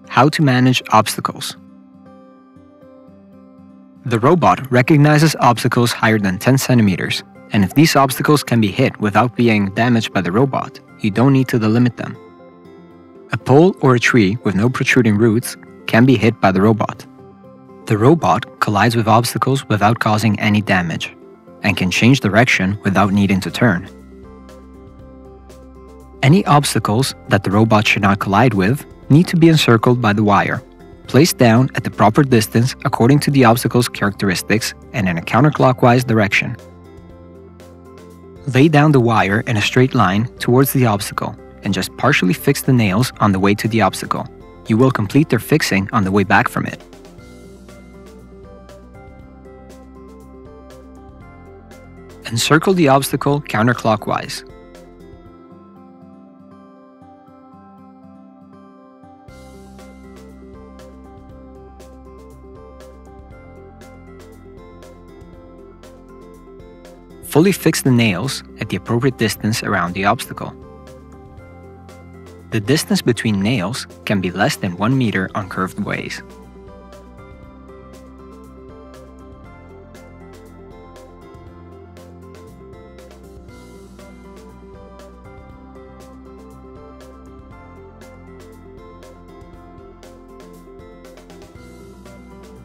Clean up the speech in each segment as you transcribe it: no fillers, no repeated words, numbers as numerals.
How to manage obstacles. The robot recognizes obstacles higher than 10 centimeters, and if these obstacles can be hit without being damaged by the robot, you don't need to delimit them. A pole or a tree with no protruding roots can be hit by the robot. The robot collides with obstacles without causing any damage, and can change direction without needing to turn. Any obstacles that the robot should not collide with need to be encircled by the wire, placed down at the proper distance according to the obstacle's characteristics and in a counterclockwise direction. Lay down the wire in a straight line towards the obstacle and just partially fix the nails on the way to the obstacle. You will complete their fixing on the way back from it. Encircle the obstacle counterclockwise. Fully fix the nails at the appropriate distance around the obstacle. The distance between nails can be less than 1 meter on curved ways.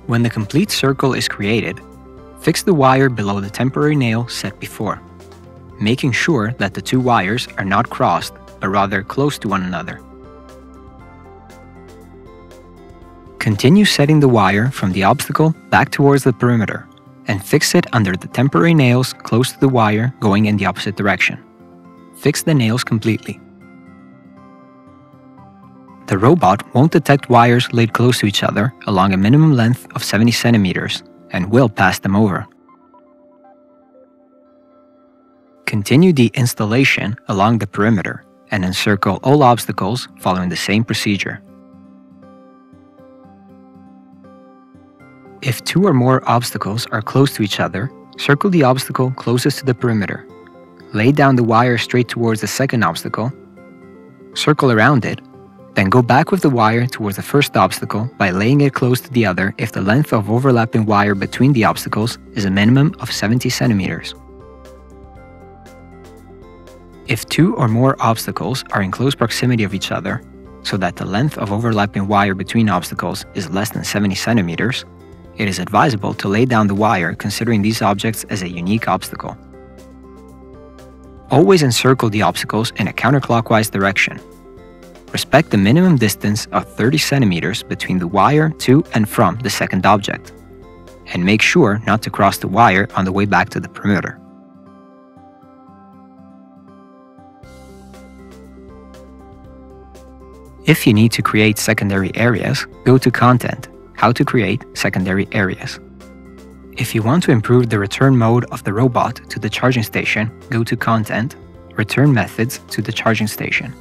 When the complete circle is created, fix the wire below the temporary nail set before, making sure that the two wires are not crossed, but rather close to one another. Continue setting the wire from the obstacle back towards the perimeter, and fix it under the temporary nails close to the wire going in the opposite direction. Fix the nails completely. The robot won't detect wires laid close to each other along a minimum length of 70 centimeters, and will pass them over. Continue the installation along the perimeter and encircle all obstacles following the same procedure. If two or more obstacles are close to each other, circle the obstacle closest to the perimeter. Lay down the wire straight towards the second obstacle, circle around it, then go back with the wire towards the first obstacle by laying it close to the other if the length of overlapping wire between the obstacles is a minimum of 70 centimeters. If two or more obstacles are in close proximity of each other, so that the length of overlapping wire between obstacles is less than 70 centimeters, it is advisable to lay down the wire considering these objects as a unique obstacle. Always encircle the obstacles in a counterclockwise direction. Respect the minimum distance of 30 centimeters between the wire to and from the second object, and make sure not to cross the wire on the way back to the perimeter. If you need to create secondary areas, go to Content, How to create secondary areas. If you want to improve the return mode of the robot to the charging station, go to Content, Return methods to the charging station.